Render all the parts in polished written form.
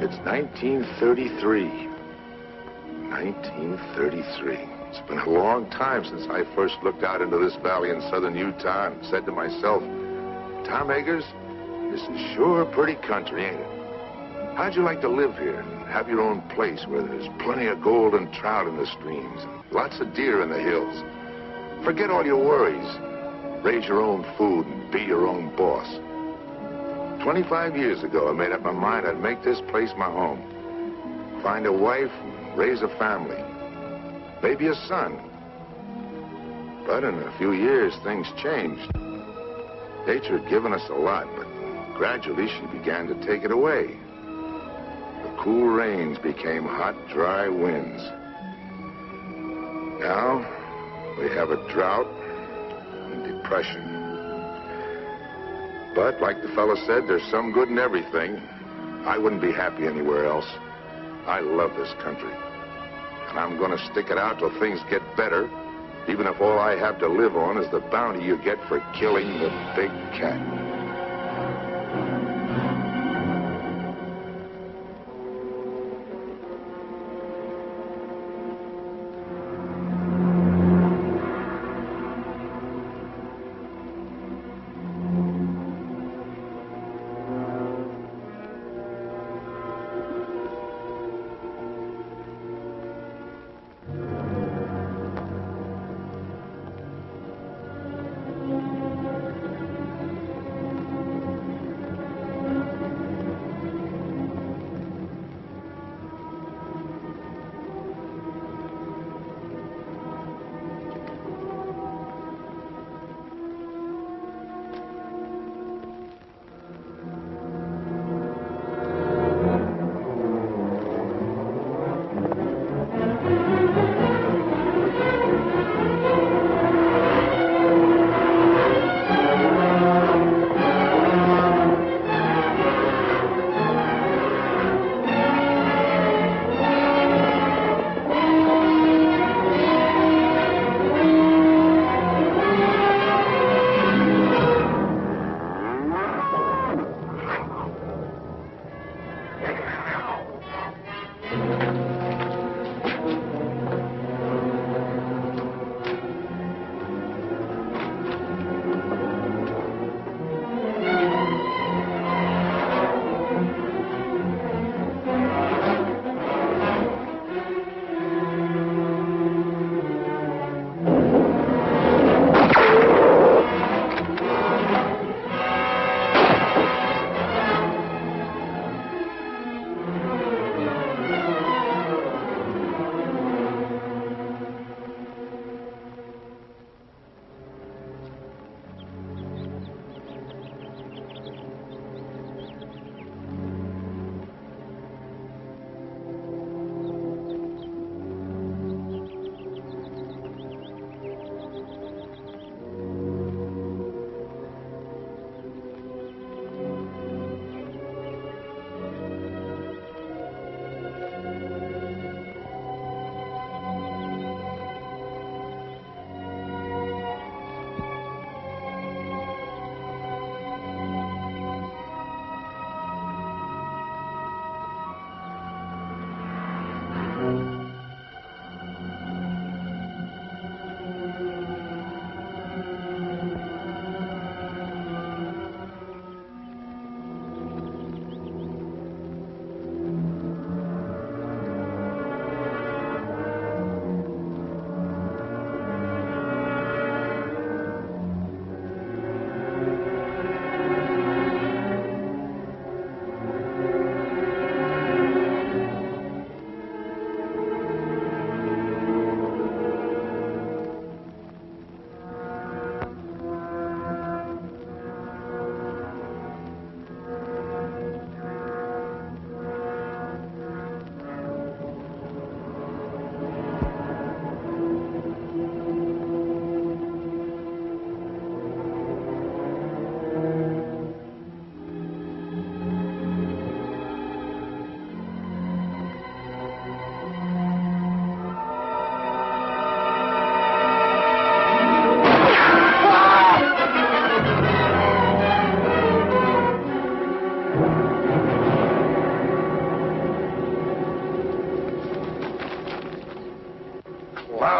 It's 1933. 1933. It's been a long time since I first looked out into this valley in southern Utah and said to myself, Tom Eggars, this is sure a pretty country, ain't it? How'd you like to live here and have your own place where there's plenty of gold and trout in the streams and lots of deer in the hills? Forget all your worries. Raise your own food and be your own boss. 25 years ago, I made up my mind I'd make this place my home. Find a wife and raise a family. Maybe a son. But in a few years, things changed. Nature had given us a lot, but gradually she began to take it away. The cool rains became hot, dry winds. Now, we have a drought and depression. But, like the fellow said, there's some good in everything. I wouldn't be happy anywhere else. I love this country. And I'm going to stick it out till things get better, even if all I have to live on is the bounty you get for killing the big cat.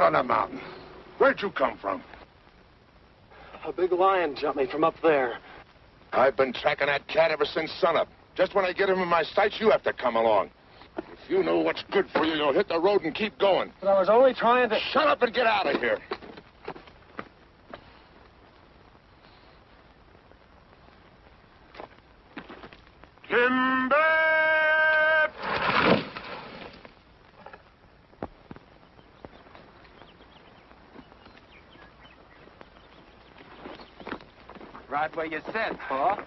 on the mountain? Where'd you come from? A big lion jumped me from up there. I've been tracking that cat ever since sunup. Just when I get him in my sights, you have to come along. If you know what's good for you, you'll hit the road and keep going. But I was only trying to... Shut up and get out of here. Timber! Right where you said, Pa.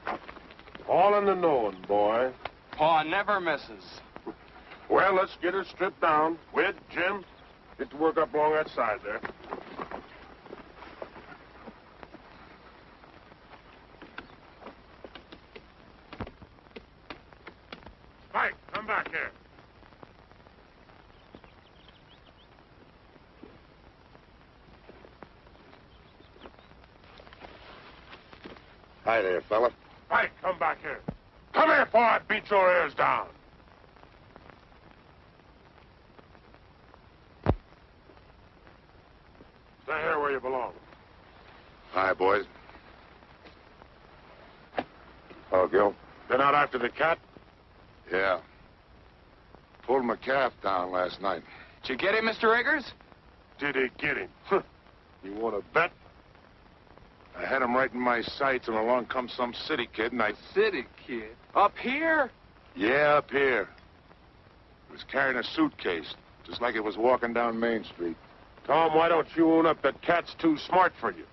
All in the knowing, boy. Pa never misses. Well, let's get her stripped down. Wid, Jim, get to work up along that side there. Spike, come back here. Hi there, fella. Spike, come back here. Come here before I beat your ears down. Stay here where you belong. Hi, boys. Oh, Gil? Been out after the cat? Yeah. Pulled my calf down last night. Did you get him, Mr. Eggars? Did he get him? You want to bet? I had him right in my sights, and along comes some city kid, and I... City kid? Up here? Yeah, up here. He was carrying a suitcase, just like it was walking down Main Street. Tom, why don't you own up that cat's too smart for you?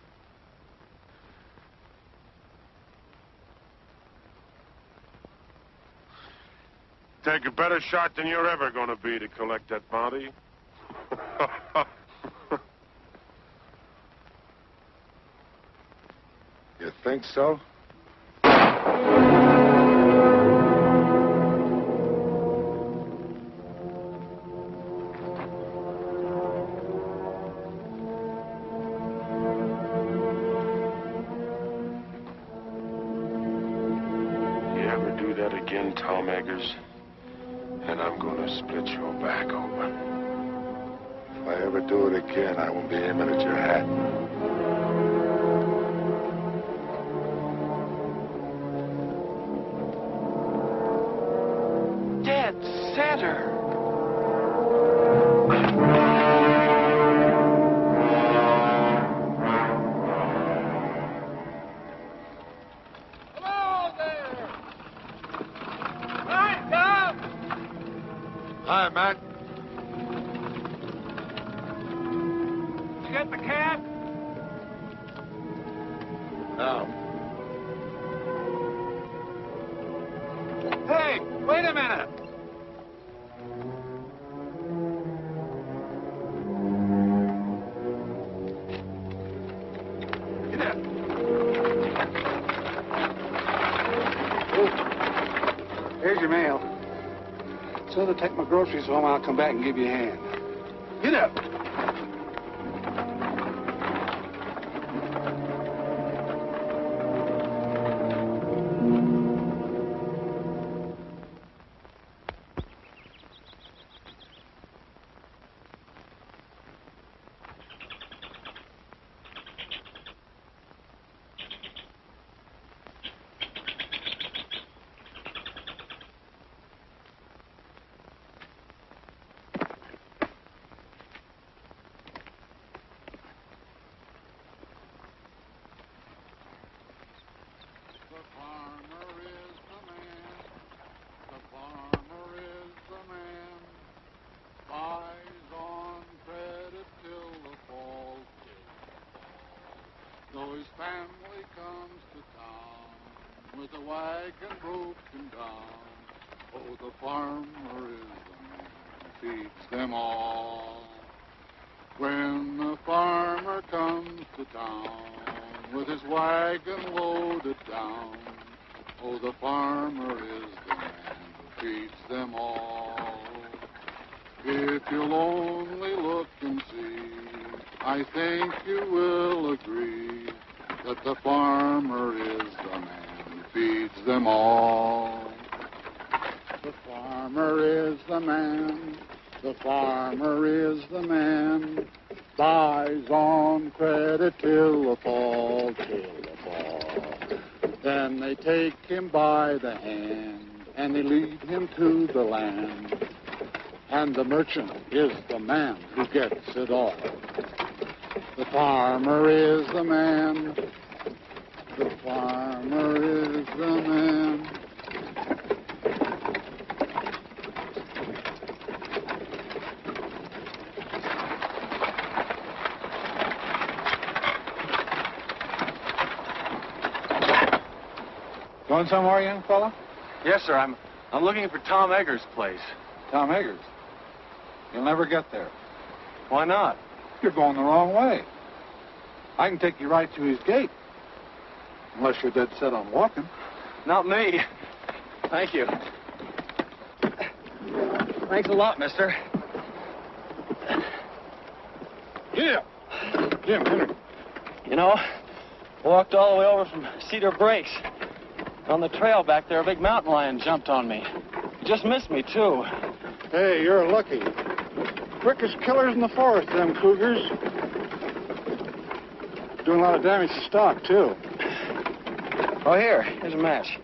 Take a better shot than you're ever going to be to collect that bounty. You think so? You ever do that again, Tom Eggars, and I'm going to split your back open. If I ever do it again, I won't be aiming at your hat. Dead center. Hello there! Hi, Tom! Hi, Matt. Did you get the cat? No. Hey, wait a minute. Get up. Here's your mail. So to take my groceries home, I'll come back and give you a hand. Get up. His family comes to town with a wagon broken down. Oh, the farmer is the man who feeds them all. When the farmer comes to town with his wagon loaded down, oh, the farmer is the man who feeds them all. If you'll only look and see, I think you will agree that the farmer is the man who feeds them all. The farmer is the man, the farmer is the man buys on credit till the fall, till the fall. Then they take him by the hand, and they lead him to the land. And the merchant is the man who gets it all. The farmer is the man. The farmer is the man. Going somewhere, young fella? Yes, sir. I'm looking for Tom Eggars' place. Tom Eggars. You'll never get there. Why not? You're going the wrong way. I can take you right to his gate. Unless you're dead set on walking. Not me. Thank you. Thanks a lot, mister. Yeah. Jim, Henry. You know, walked all the way over from Cedar Breaks. On the trail back there, a big mountain lion jumped on me. He just missed me, too. Hey, you're lucky. Quickest killers in the forest, them cougars. Doing a lot of damage to stock, too. Oh, here's a match.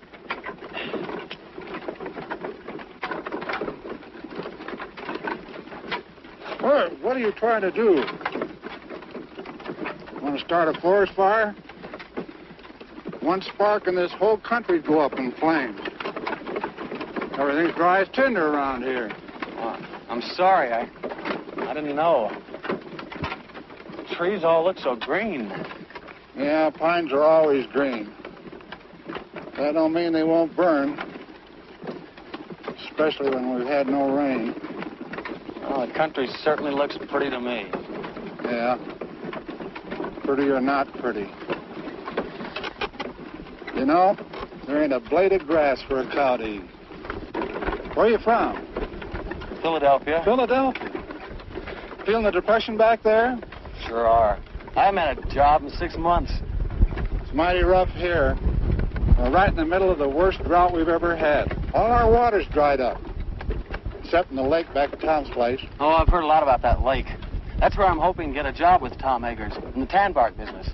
What are you trying to do? Want to start a forest fire? One spark and this whole country'd go up in flames. Everything's dry as tinder around here. Oh, I'm sorry. I didn't know. The trees all look so green. Yeah, pines are always green. That don't mean they won't burn. Especially when we've had no rain. Oh, the country certainly looks pretty to me. Yeah. Pretty or not pretty. You know, there ain't a blade of grass for a cow to eat. Where are you from? Philadelphia. Philadelphia. Feeling the depression back there? Sure are. I haven't had a job in 6 months. It's mighty rough here. We're right in the middle of the worst drought we've ever had. All our water's dried up. Except in the lake back at Tom's place. Oh, I've heard a lot about that lake. That's where I'm hoping to get a job with Tom Eggars in the tan bark business.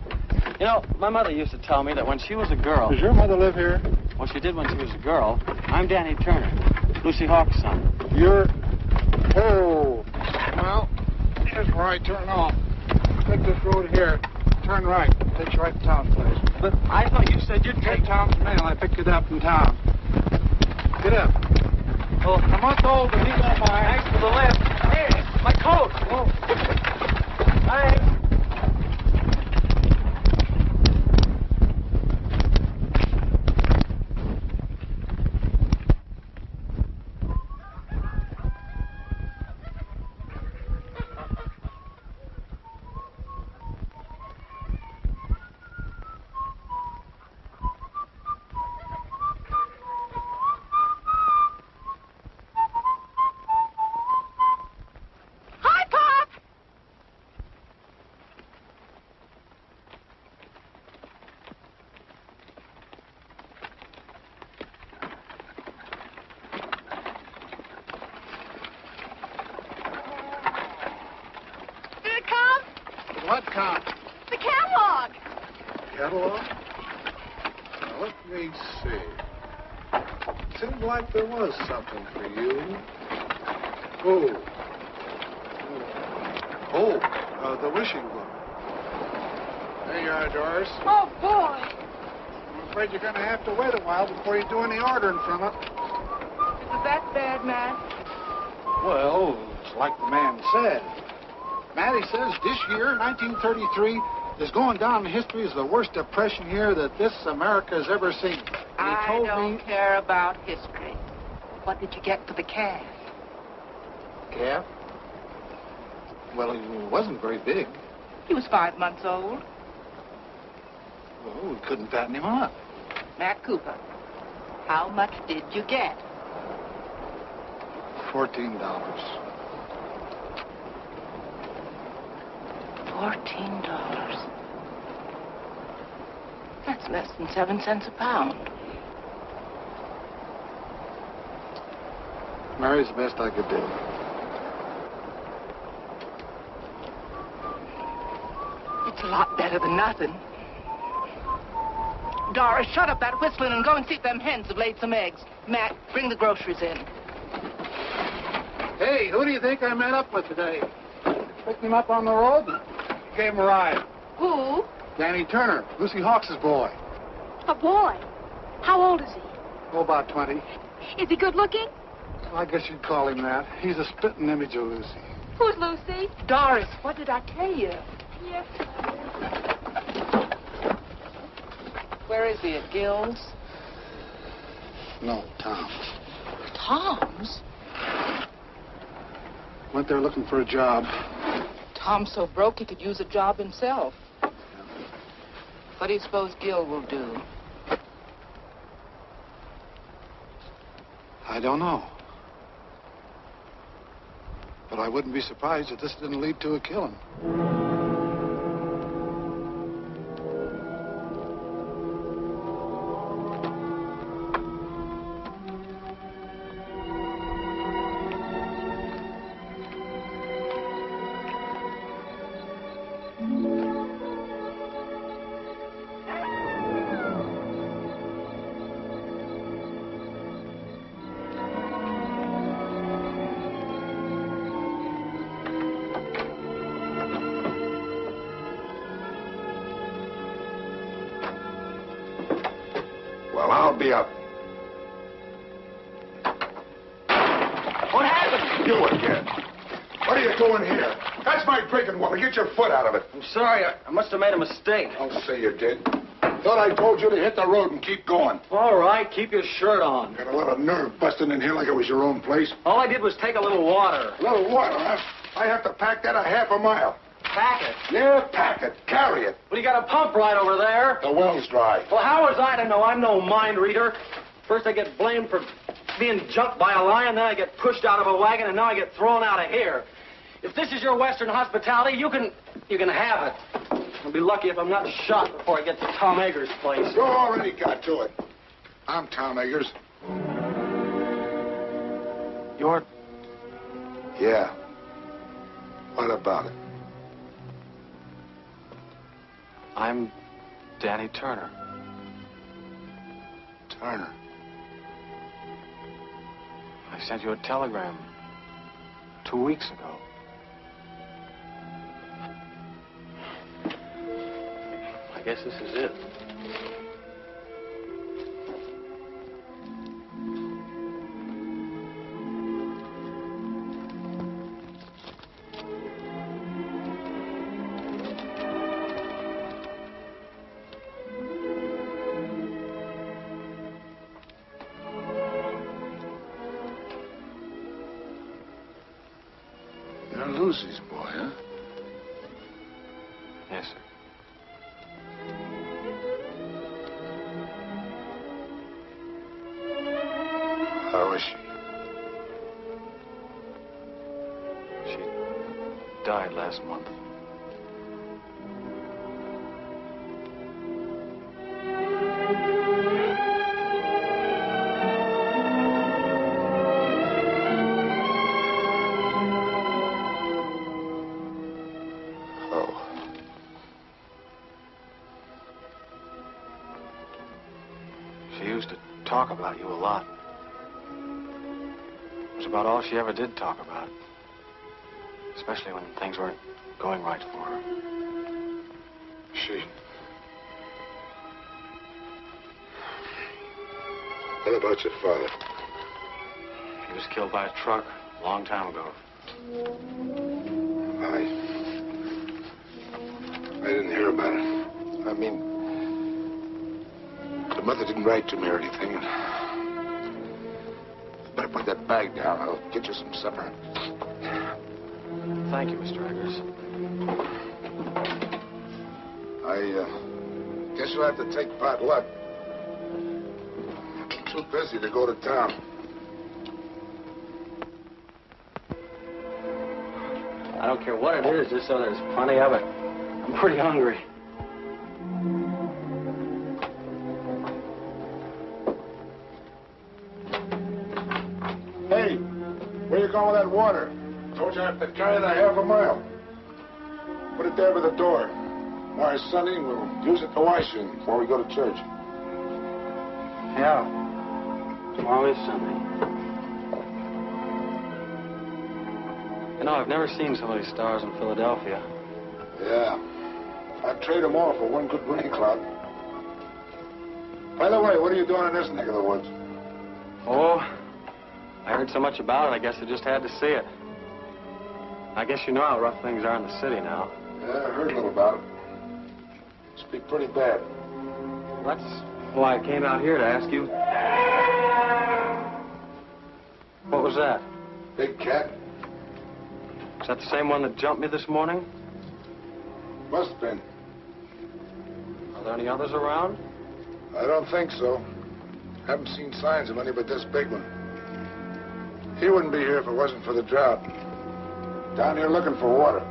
You know, my mother used to tell me that when she was a girl... Does your mother live here? Well, she did when she was a girl. I'm Danny Turner, Lucy Hawkes' son. You're... Oh. Well, here's where I turn off. Take this road here. Turn right. Takes you right to Tom's place. But I thought you said you'd Take take... Tom's mail. I picked it up in town. Get up. Well, I'm not old, but he don't mind. thanks for the lift. Hey, my coat. Oh. Thanks. What count? The catalog. Catalog? Now, let me see. Seemed like there was something for you. The wishing book. There you are, Doris. Oh, boy. I'm afraid you're going to have to wait a while before you do any ordering from it. Is it that bad, Matt? Well, it's like the man said. Matty says this year, 1933, is going down in history as the worst depression year that this America has ever seen. And he I told don't me... care about history. What did you get for the calf? Calf? Well, he wasn't very big. He was 5 months old. Well, we couldn't fatten him up. Matt Cooper, how much did you get? $14. $14. That's less than 7 cents a pound. Mary's the best I could do. a lot better than nothing. Doris, shut up that whistling and go and see if them hens have laid some eggs. Matt, bring the groceries in. Hey, who do you think I met up with today? Picked him up on the road and gave him a ride. Who? Danny Turner, Lucy Hawkes' boy. A boy. How old is he? Oh, about 20. Is he good looking? Well, I guess you'd call him that. He's a spitting image of Lucy. Who's Lucy? Doris, what did I tell you? Yes. Where is he, at Gil's? No, Tom's. Tom's? Went there looking for a job. Tom's so broke he could use a job himself. What do you suppose Gil will do? I don't know. But I wouldn't be surprised if this didn't lead to a killing. Well, I'll be up. What happened? You again. What are you doing here? That's my drinking water. Get your foot out of it. I'm sorry. I must have made a mistake. Don't say you did. Thought I told you to hit the road and keep going. All right, keep your shirt on. Got a lot of nerve busting in here like it was your own place. All I did was take a little water. A little water, huh? I have to pack that a half a mile. Pack it. Yeah, pack it. Carry it. Well, you got a pump right over there. The well's dry. Well, how was I to know? I'm no mind reader. First I get blamed for being jumped by a lion, then I get pushed out of a wagon, and now I get thrown out of here. If this is your Western hospitality, you can have it. I'll be lucky if I'm not shot before I get to Tom Eggars' place. You already got to it. I'm Tom Eggars. You're... Yeah. What about it? I'm Danny Turner. Turner. I sent you a telegram 2 weeks ago. I guess this is it. You're Lucy's boy, huh? Yes, sir. How is she? She died last month. Oh. She used to talk about you a lot. It was about all she ever did talk about. Especially when things weren't going right for her. She... What about your father? He was killed by a truck a long time ago. I didn't hear about it. I mean, the mother didn't write to me or anything. Better put that bag down. I'll get you some supper. Thank you, Mr. Eggars. I guess you'll have to take pot luck. I'm too busy to go to town. I don't care what it is, just so there's plenty of it. I'm pretty hungry. Hey, where you going with that water? Told you I have to carry it a half a mile. Put it there by the door. Tomorrow's Sunday, we'll use it to wash in before we go to church. Yeah. Tomorrow is Sunday. You know, I've never seen so many stars in Philadelphia. Yeah. I'd trade them all for one good rain cloud. By the way, what are you doing in this neck of the woods? Oh, I heard so much about it, I guess I just had to see it. I guess you know how rough things are in the city now. Yeah, I heard a little about it. Must be pretty bad. That's why I came out here to ask you. What was that? Big cat? Is that the same one that jumped me this morning? Must have been. Are there any others around? I don't think so. Haven't seen signs of any but this big one. He wouldn't be here if it wasn't for the drought. Down here looking for water.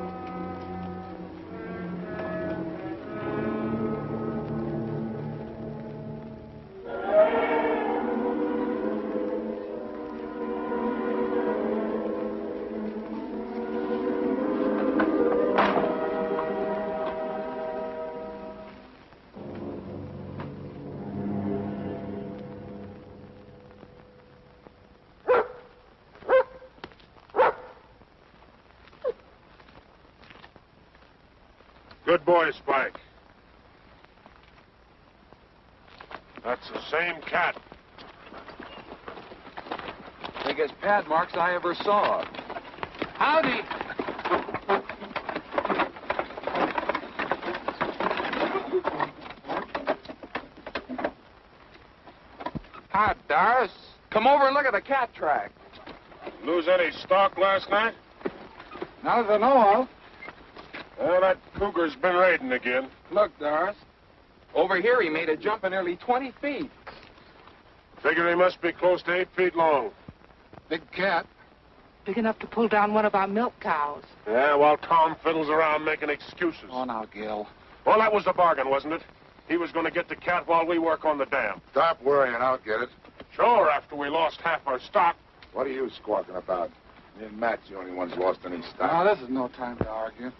Good boy, Spike. That's the same cat. Biggest pad marks I ever saw. Howdy. Hi, Doris. Come over and look at the cat track. Lose any stock last night? Not that I know of. Well, that cougar's been raiding again. Look, Doris. Over here, he made a jump of nearly 20 feet. Figure he must be close to 8 feet long. Big cat. Big enough to pull down one of our milk cows. Yeah, while Tom fiddles around making excuses. Oh, now, Gil. Well, that was the bargain, wasn't it? He was going to get the cat while we work on the dam. Stop worrying, I'll get it. Sure, after we lost half our stock. What are you squawking about? Me and Matt's the only ones lost any stock. Now, this is no time to argue.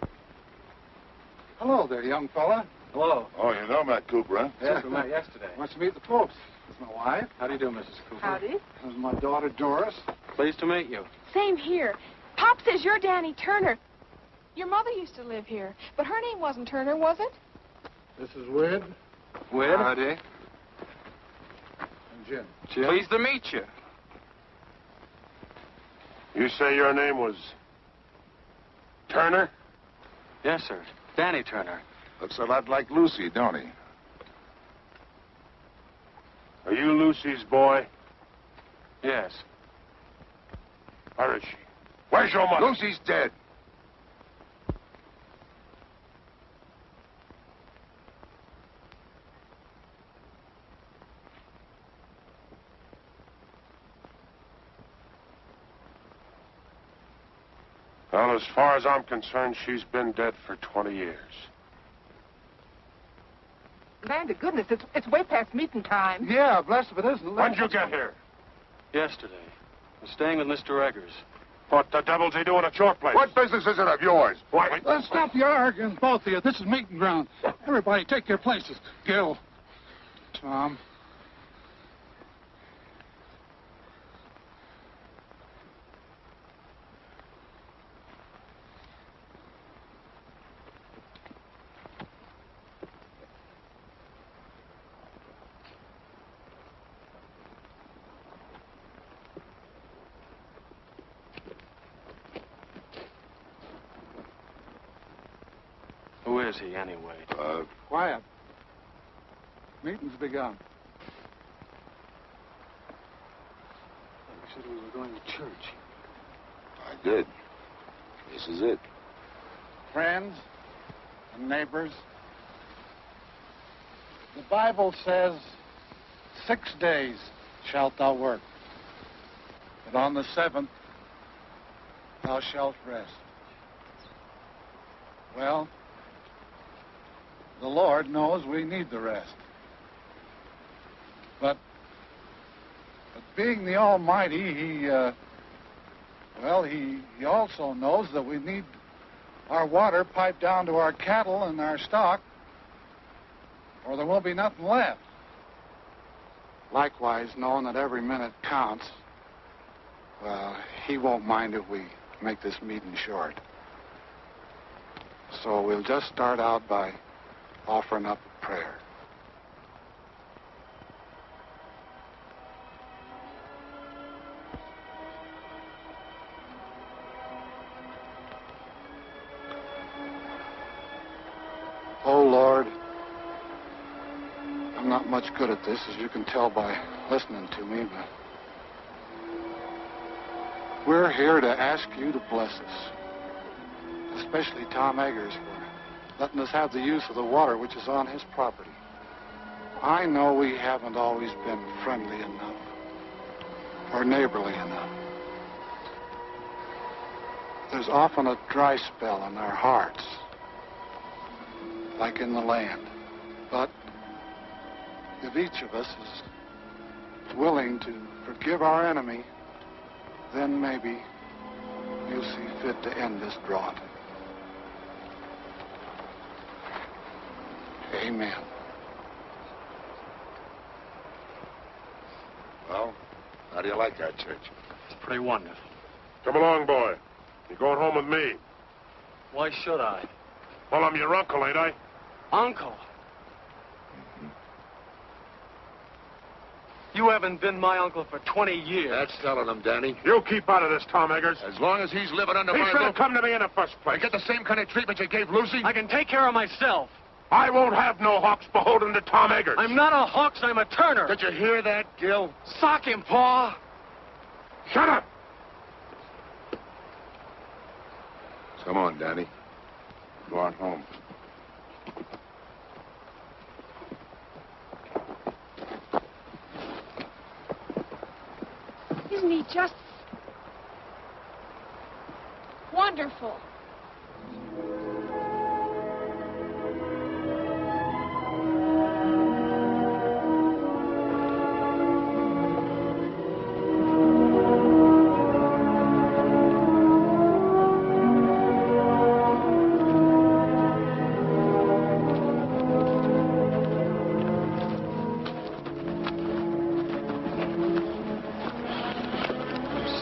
Hello there, young fella. Hello. Oh, you know Matt Cooper, huh? Yes, we met yesterday. Wants to meet the folks. This is my wife. How do you do, Mrs. Cooper? Howdy. This is my daughter, Doris. Pleased to meet you. Same here. Pop says you're Danny Turner. Your mother used to live here, but her name wasn't Turner, was it? This is Wid Wid? Howdy. and Jim. Jim? Pleased to meet you. You say your name was Turner? Yes, sir. Danny Turner. Looks a lot like Lucy, don't he? Are you Lucy's boy? Yes. Where is she? Where's your mother? Lucy's dead. Well, as far as I'm concerned, she's been dead for 20 years. Land of goodness, it's way past meeting time. Yeah, blessed if it isn't. When'd you get here? Yesterday. I'm staying with Mr. Eggars. What the devil's he doing at your place? What business is it of yours? Why? Let's stop your arguing, both of you. This is meeting ground. Everybody take your places. Gil. Tom. Who is he, anyway? Quiet. Meeting's begun. You said we were going to church. I did. This is it. Friends and neighbors, the Bible says, 6 days shalt thou work, but on the 7th thou shalt rest. Well, the Lord knows we need the rest. But being the Almighty, He also knows that we need our water piped down to our cattle and our stock or there won't be nothing left. Likewise, knowing that every minute counts, well, he won't mind if we make this meeting short. So we'll just start out by offering up a prayer. Oh, Lord, I'm not much good at this, as you can tell by listening to me, but we're here to ask you to bless us, especially Tom Eggars for letting us have the use of the water which is on his property. I know we haven't always been friendly enough or neighborly enough. There's often a dry spell in our hearts, like in the land. But if each of us is willing to forgive our enemy, then maybe you'll see fit to end this drought. Amen. Well, how do you like our church? It's pretty wonderful. Come along, boy. You're going home with me. Why should I? Well, I'm your uncle, ain't I? Uncle? You haven't been my uncle for 20 years. That's telling them, Danny. You keep out of this, Tom Eggars. As long as he's living under He my should have roof, come to me in the first place. I get the same kind of treatment you gave Lucy. I can take care of myself. I won't have no Hawks beholden to Tom Eggars. I'm not a Hawks, I'm a Turner. Did you hear that, Gil? Sock him, Pa. Shut up! Come on, Danny. Go on home. Isn't he just wonderful?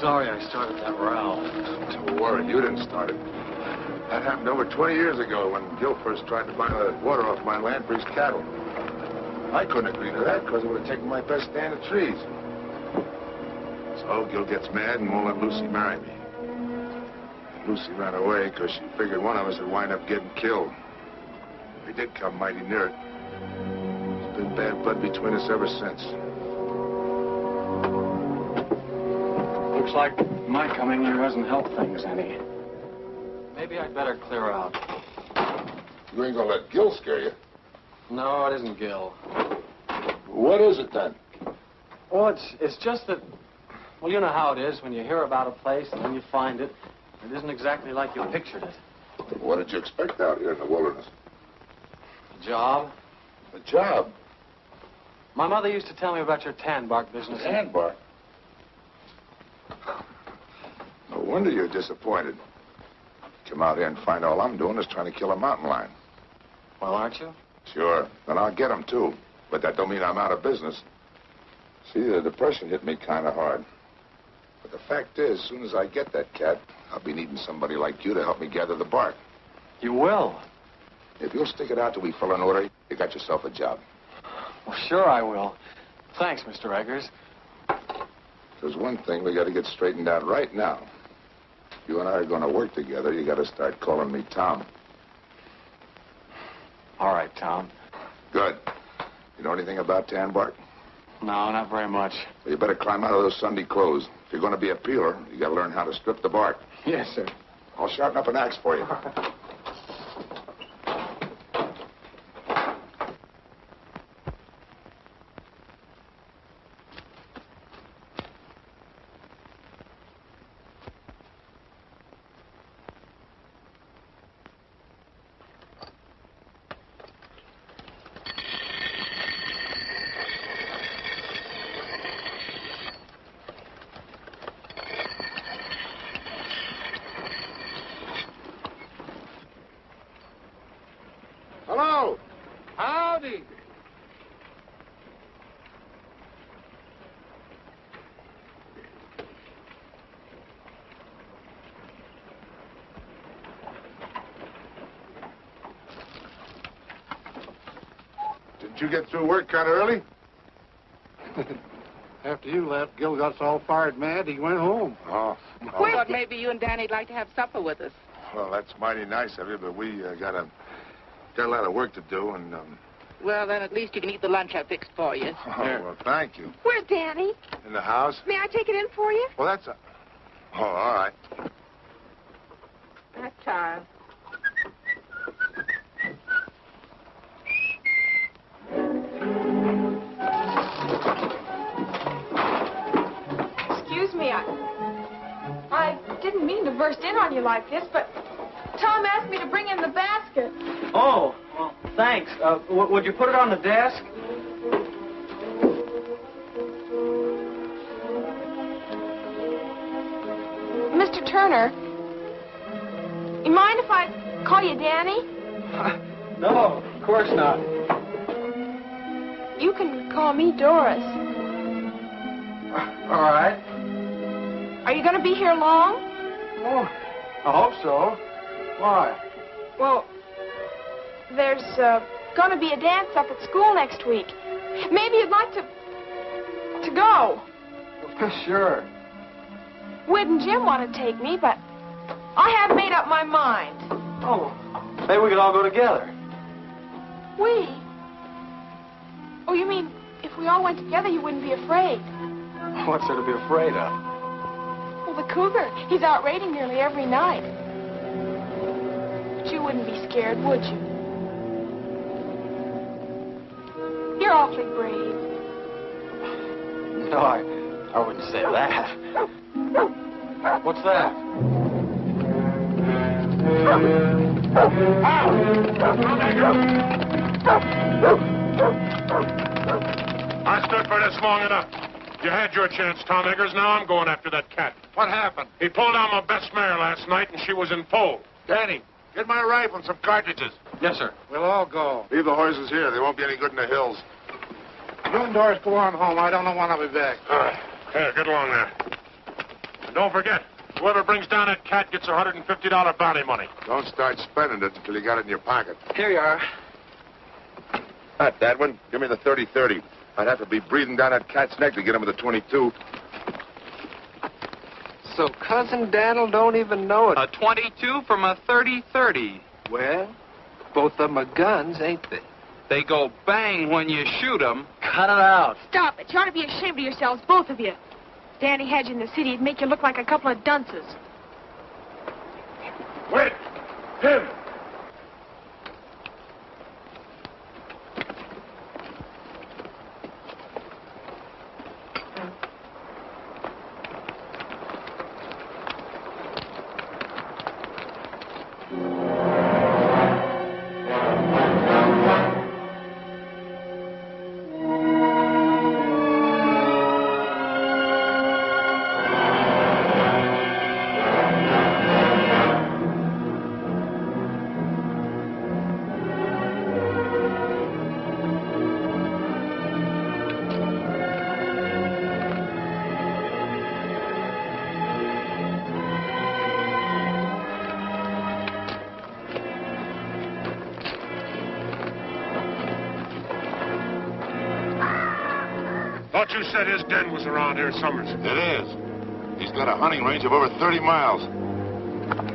Sorry I started that row. Don't worry, you didn't start it. That happened over 20 years ago when Gil first tried to buy the water off my land for his cattle. I couldn't agree to that because it would have taken my best stand of trees. So Gil gets mad and won't let Lucy marry me. And Lucy ran away because she figured one of us would wind up getting killed. We did come mighty near it. There's been bad blood between us ever since. Looks like my coming here hasn't helped things any. Maybe I'd better clear out. You ain't gonna let Gil scare you. No, it isn't Gil. What is it then? Well, it's just that, well, you know how it is when you hear about a place and then you find it. It isn't exactly like you pictured it. What did you expect out here in the wilderness? A job? A job? My mother used to tell me about your tan bark business. Tan bark? No wonder you're disappointed. Come out here and find all I'm doing is trying to kill a mountain lion. Well, aren't you? Sure. Then I'll get him, too. But that don't mean I'm out of business. See, the depression hit me kind of hard. But the fact is, as soon as I get that cat, I'll be needing somebody like you to help me gather the bark. You will? If you'll stick it out till we fill an order, you got yourself a job. Well, sure I will. Thanks, Mr. Eggars. There's one thing we got to get straightened out right now. If you and I are going to work together, you got to start calling me Tom. All right, Tom. Good. You know anything about tan bark? No, not very much. Well, you better climb out of those Sunday clothes. If you're going to be a peeler, you got to learn how to strip the bark. Yes, sir. I'll sharpen up an axe for you. Did you get through work kind of early? After you left, Gil got all fired mad. He went home. Oh. I thought maybe you and Danny'd like to have supper with us. Well, that's mighty nice of you, but we got a lot of work to do, and Well, then at least you can eat the lunch I fixed for you. Oh, well, thank you. Where's Danny? In the house? May I take it in for you? Well, that's a... Oh, all right. That child. Excuse me, I didn't mean to burst in on you like this, but Tom asked me to bring in the basket. Oh, well, thanks. Would you put it on the desk? Mr. Turner, you mind if I call you Danny? No, of course not. You can call me Doris. All right. Are you going to be here long? Oh, I hope so. Why? Well, there's going to be a dance up at school next week. Maybe you'd like to go. Sure. Wid and Jim want to take me, but I haven't made up my mind. Oh, maybe we could all go together. We? Oh, you mean if we all went together, you wouldn't be afraid? What's there to be afraid of? Well, the cougar, he's out raiding nearly every night. But you wouldn't be scared, would you? You're awfully brave. No, I wouldn't say that. What's that? I stood for this long enough. You had your chance, Tom Eggars. Now I'm going after that cat. What happened? He pulled down my best mare last night, and she was in foal. Danny, get my rifle and some cartridges. Yes, sir. We'll all go. Leave the horses here. They won't be any good in the hills. You and Doris go on home. I don't know when I'll be back. All right. Here, get along there. And don't forget, whoever brings down that cat gets $150 bounty money. Don't start spending it until you got it in your pocket. Here you are. Not that one. Give me the 30-30. I'd have to be breathing down that cat's neck to get him with the 22. So Cousin Dan'l don't even know it. A 22 from a 30-30. Well, both of them are guns, ain't they? They go bang when you shoot them. Cut it out. Stop it. You ought to be ashamed of yourselves, both of you. Danny had you in the city. It'd make you look like a couple of dunces. Wait! Him! Thought you said his den was around here summers. It is. He's got a hunting range of over 30 miles.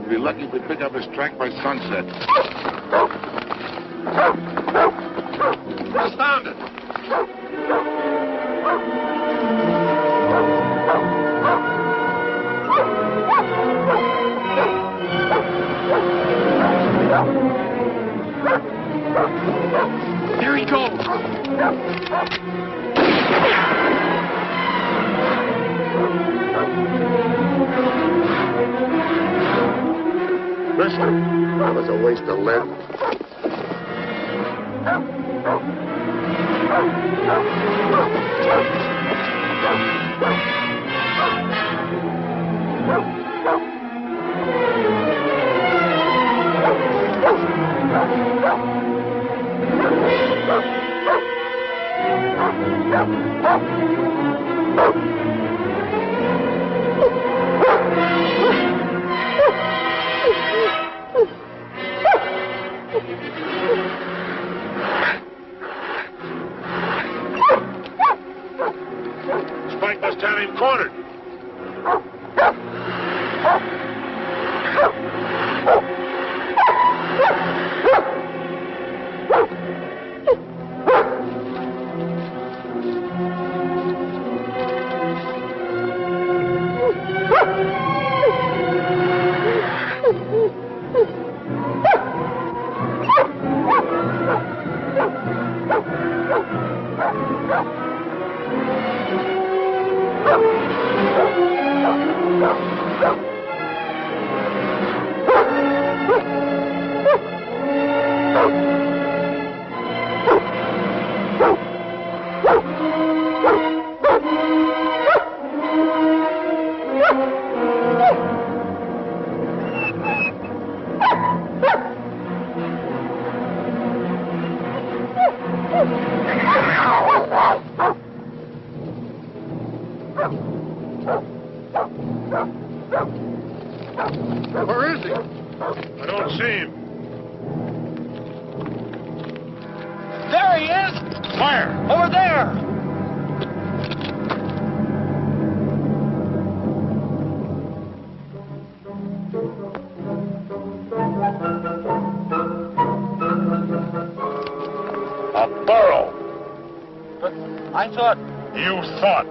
You'd be lucky if we pick up his track by sunset. Astounded! Here he goes. Listen, that was a waste of lead. ordered. Where is he? I don't see him. There he is! Where? Over there! A burro. But I thought... You thought.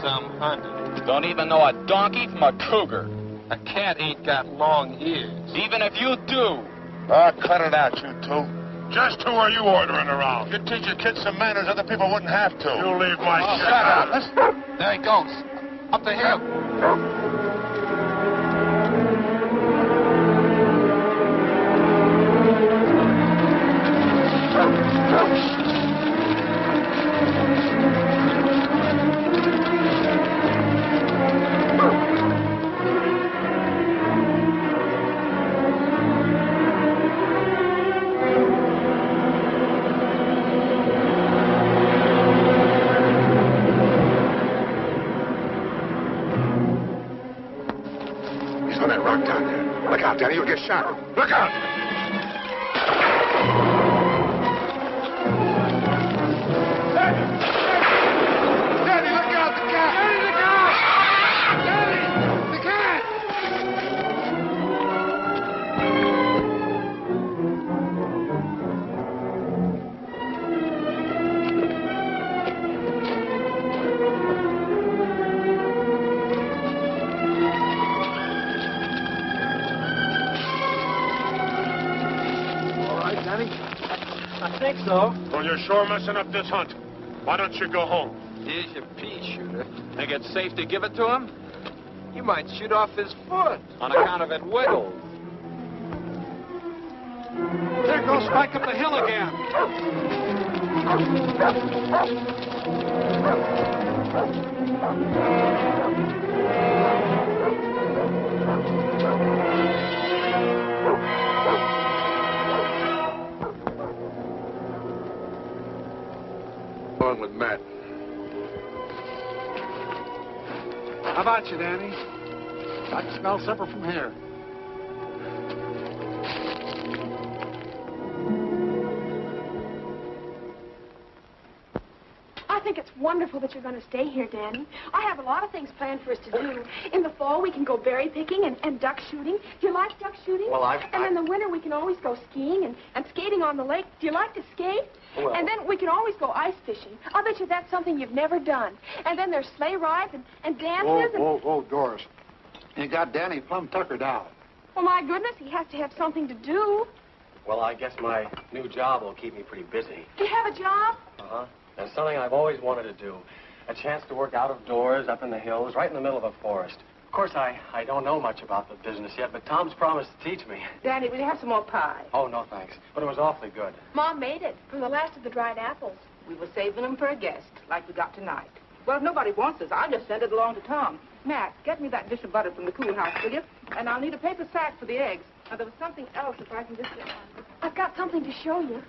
Some hunted. Don't even know a donkey from a cougar. A cat ain't got long ears. Even if you do. Ah, cut it out, you two. Just who are you ordering around? You teach your kids some manners other people wouldn't have to. You leave my shit out. There he goes. Up the hill. He's on that rock down there. Look out, Danny, you'll get shot. Look out! Danny, look out, the cat! Danny, look out! Danny, the cat! I think so. Well, you're sure messing up this hunt. Why don't you go home? Here's your pea shooter. Think it's safe to give it to him? You might shoot off his foot. On account of it wiggles. There goes Spike up the hill again. Along with Matt. How about you, Danny? I can smell supper from here. I think it's wonderful that you're going to stay here, Danny. I have a lot of things planned for us to do. In the fall, we can go berry picking and duck shooting. Do you like duck shooting? Well, And in the winter, we can always go skiing and skating on the lake. Do you like to skate? Well. And then we can always go ice fishing. I'll bet you that's something you've never done. And then there's sleigh rides and dances. Whoa, Doris. You got Danny plumb tuckered out. Well, my goodness, he has to have something to do. Well, I guess my new job will keep me pretty busy. Do you have a job? Uh-huh. And something I've always wanted to do. A chance to work out of doors, up in the hills, right in the middle of a forest. Of course, I don't know much about the business yet, but Tom's promised to teach me. Danny, will you have some more pie? Oh, no, thanks. But it was awfully good. Mom made it from the last of the dried apples. We were saving them for a guest, like we got tonight. Well, if nobody wants this, I'll just send it along to Tom. Matt, get me that dish of butter from the cool house, will you? And I'll need a paper sack for the eggs. Now, there was something else if I can just get one. I've got something to show you.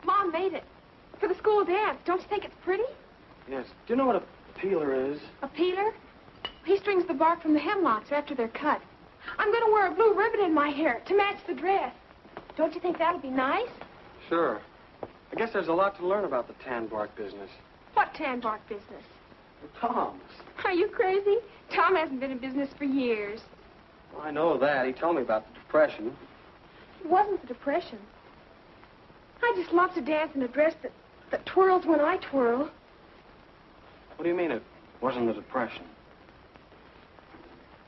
Mom made it for the school dance. Don't you think it's pretty? Yes. Do you know what a peeler is? A peeler? He strings the bark from the hemlocks after they're cut. I'm going to wear a blue ribbon in my hair to match the dress. Don't you think that'll be nice? Sure. I guess there's a lot to learn about the tan bark business. What tan bark business? Tom's. Are you crazy? Tom hasn't been in business for years. Well, I know that. He told me about the Depression. It wasn't the Depression. I just love to dance in a dress that twirls when I twirl. What do you mean it wasn't the Depression?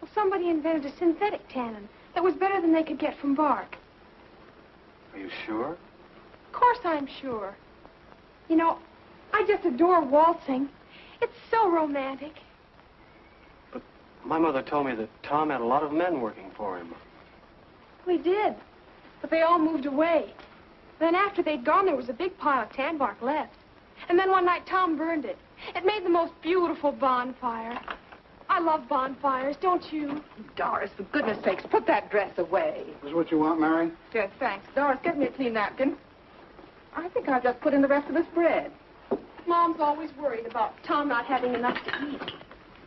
Well, somebody invented a synthetic tannin that was better than they could get from bark. Are you sure? Of course I'm sure. You know, I just adore waltzing. It's so romantic. But my mother told me that Tom had a lot of men working for him. We did, but they all moved away. Then after they'd gone, there was a big pile of tan bark left. And then one night, Tom burned it. It made the most beautiful bonfire. I love bonfires, don't you? Doris, for goodness sakes, put that dress away. Is what you want, Mary? Yes, thanks. Doris, get me a clean napkin. I think I'll just put in the rest of this bread. Mom's always worried about Tom not having enough to eat.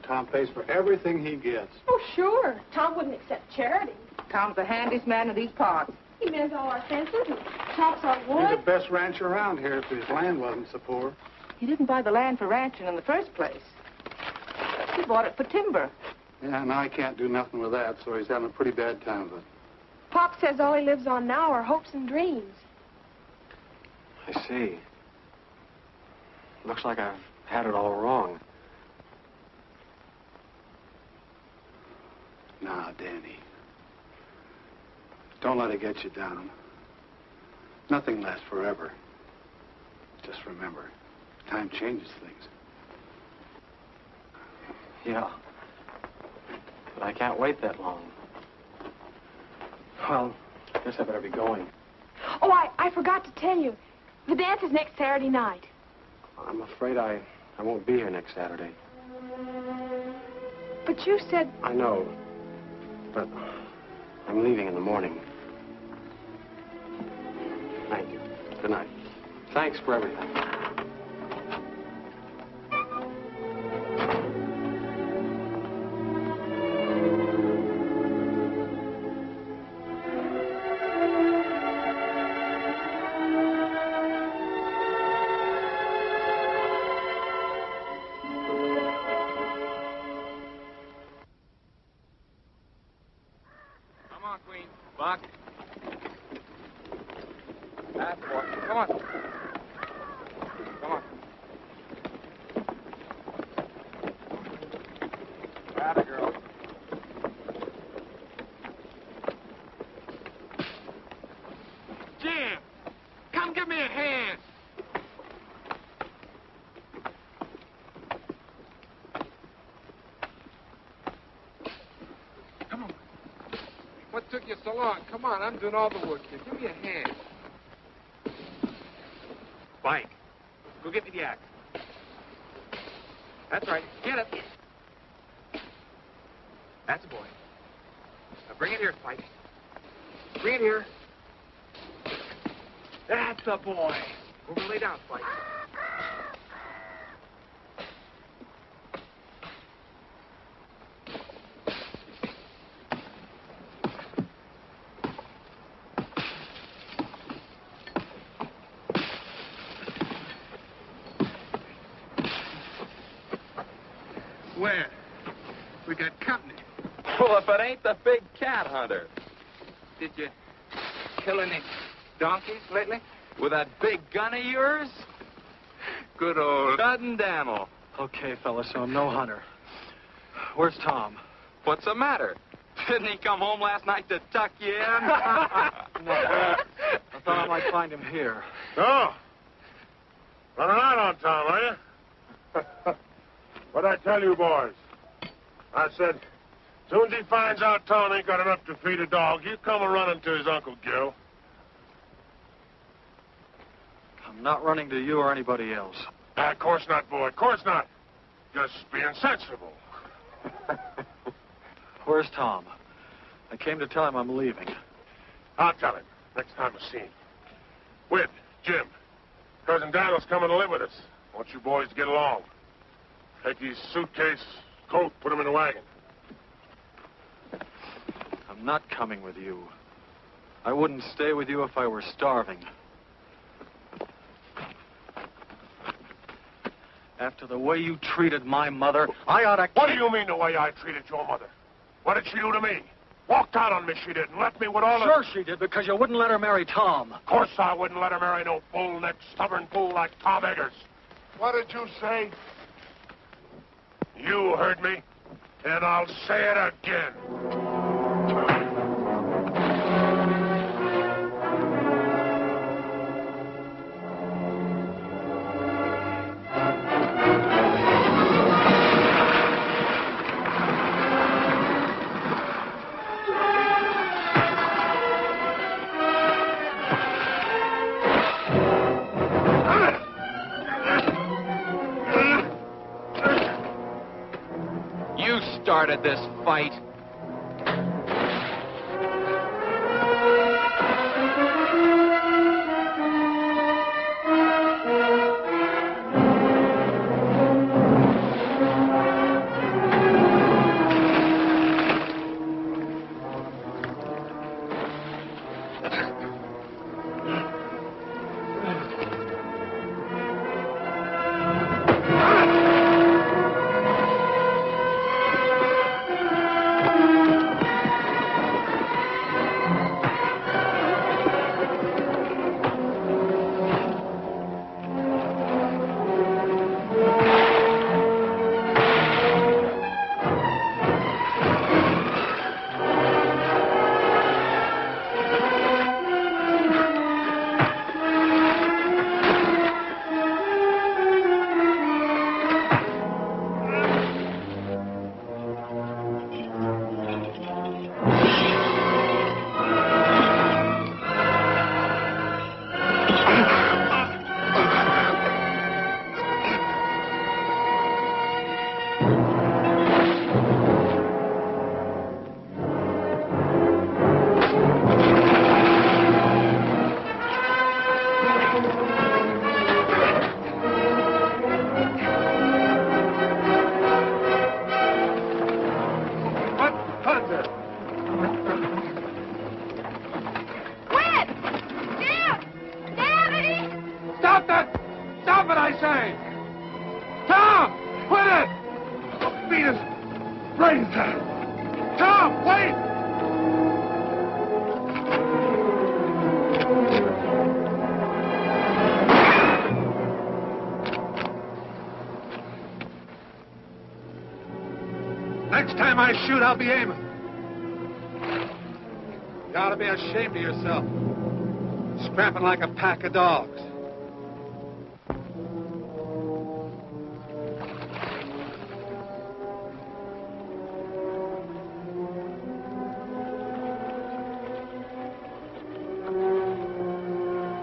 Tom pays for everything he gets. Oh, sure. Tom wouldn't accept charity. Tom's the handiest man in these parts. He mends all our fences and chops our wood. He's the best rancher around here if his land wasn't so poor. He didn't buy the land for ranching in the first place. He bought it for timber. Yeah, now he can't do nothing with that, so he's having a pretty bad time with it. Pop says all he lives on now are hopes and dreams. I see. Looks like I've had it all wrong. Now, Danny, don't let it get you down. Nothing lasts forever. Just remember, time changes things. Yeah. But I can't wait that long. Well, I guess I better be going. Oh, I forgot to tell you. The dance is next Saturday night. I'm afraid I won't be here next Saturday. But you said... I know. But I'm leaving in the morning. Thank you. Good night. Thanks for everything. Come on, Queen. Buck. That boy. Come on. Come on. Atta girl. Jim, come give me a hand. Come on. What took you so long? Come on, I'm doing all the work here. Give me a hand. Spike, go get me the axe. That's right. Get it. That's a boy. Now bring it here, Spike. Bring it here. That's a boy. Over and lay down, Spike. Where? We got company. Well, if it ain't the big cat hunter. Did you kill any donkeys lately? With that big gun of yours? Good old Dud Daniel. Okay, fellas, so I'm no hunter. Where's Tom? What's the matter? Didn't he come home last night to tuck you in? No. I thought I might find him here. No. Running out on Tom, are you? What'd I tell you, boys? I said, soon as he finds out Tom ain't got enough to feed a dog, he'll come a-running to his Uncle Gil. I'm not running to you or anybody else. Of course not, boy. Of course not. Just being sensible. Where's Tom? I came to tell him I'm leaving. I'll tell him next time I see him. Whit, Jim, Cousin Daniel's coming to live with us. I want you boys to get along. Take his suitcase, coat, put him in the wagon. I'm not coming with you. I wouldn't stay with you if I were starving. After the way you treated my mother, I ought to... What do you mean the way I treated your mother? What did she do to me? Walked out on me, she did, and left me with all the... Sure she did, because you wouldn't let her marry Tom. Of course I wouldn't let her marry no bull-necked, stubborn fool like Tom Eggars. What did you say? You heard me, and I'll say it again. Started this fight. Next time I shoot, I'll be aiming. You ought to be ashamed of yourself. Scrapping like a pack of dogs.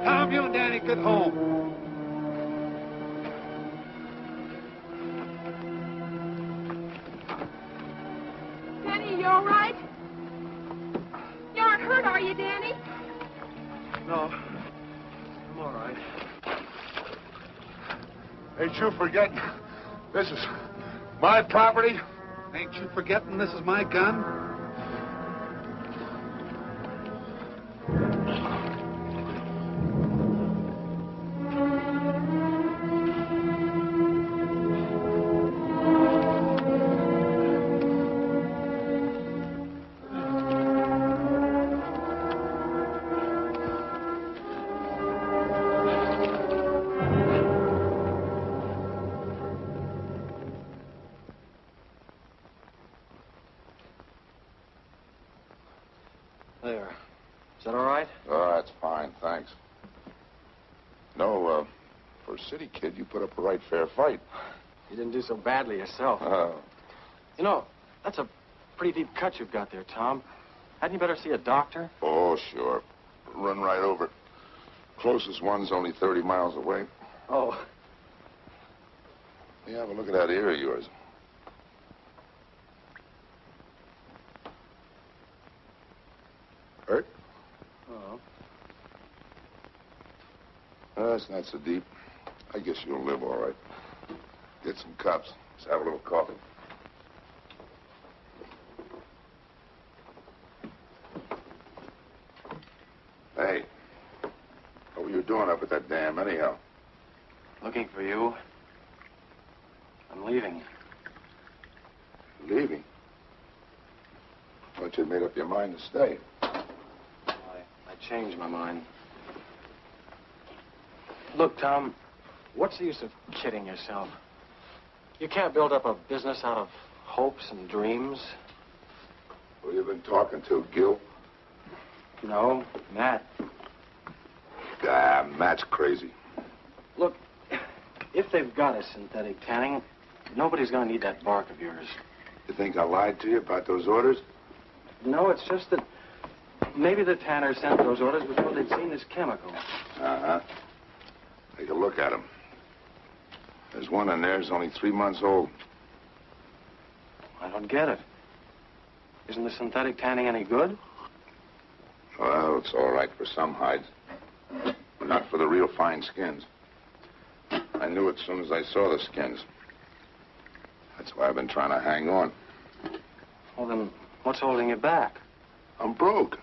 Tom, you and Danny get home. You all right? You aren't hurt, are you, Danny? No. I'm all right. Ain't you forgetting? This is my property? Ain't you forgetting this is my gun? There. Is that all right? Oh, that's fine, thanks. No, for a city kid, you put up a right fair fight. You didn't do so badly yourself. Oh. You know, that's a pretty deep cut you've got there, Tom. Hadn't you better see a doctor? Oh, sure. Run right over it. Closest one's only 30 miles away. Oh. Yeah, have a look at that ear of yours. Hurt? Oh. That's not so deep. I guess you'll live all right. Get some cups. Let's have a little coffee. Hey, what were you doing up at that dam anyhow? Looking for you. leaving. Leaving? I thought you'd made up your mind to stay. I changed my mind. Look, Tom, what's the use of kidding yourself? You can't build up a business out of hopes and dreams. Who you been talking to, Gil? No, Matt. Ah, Matt's crazy. Look, if they've got a synthetic tanning, nobody's going to need that bark of yours. You think I lied to you about those orders? No, it's just that maybe the tanner sent those orders before they'd seen this chemical. Uh-huh. Take a look at them. There's one in there that's only 3 months old. I don't get it. Isn't the synthetic tanning any good? Well, it's all right for some hides, but not for the real fine skins. I knew it as soon as I saw the skins. That's why I've been trying to hang on. Well, then, what's holding you back? I'm broke.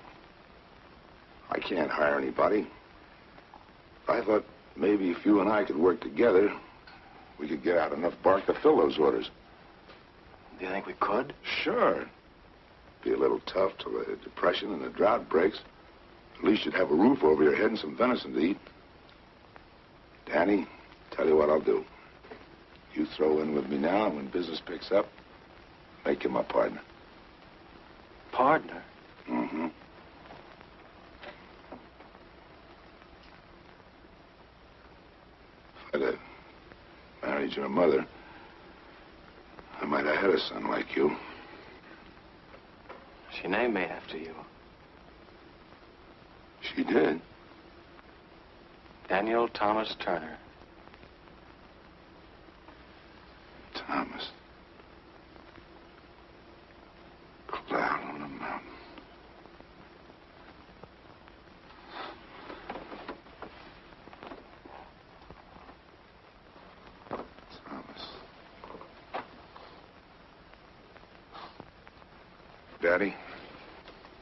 I can't hire anybody. I thought maybe if you and I could work together, we could get out enough bark to fill those orders. Do you think we could? Sure. Be a little tough till the depression and the drought breaks. At least you'd have a roof over your head and some venison to eat. Danny, tell you what I'll do. You throw in with me now, and when business picks up, make you my partner. Partner? Mm-hmm. If I'd have married your mother, I might have had a son like you. She named me after you. She did? Daniel Thomas Turner. Thomas. Cloud on the mountain. Thomas. Daddy,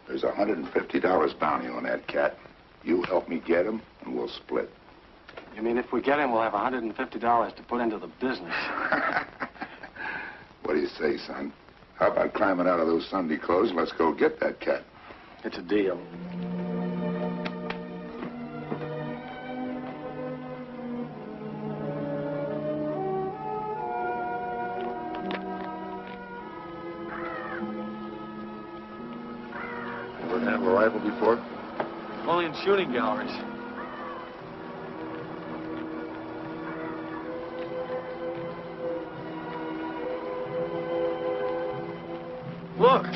there's $150 bounty on that cat. You help me get him, and we'll split. You mean if we get him, we'll have $150 to put into the business? What do you say, son? How about climbing out of those Sunday clothes and let's go get that cat? It's a deal. Ever handle a rifle before? Only in shooting galleries. Look!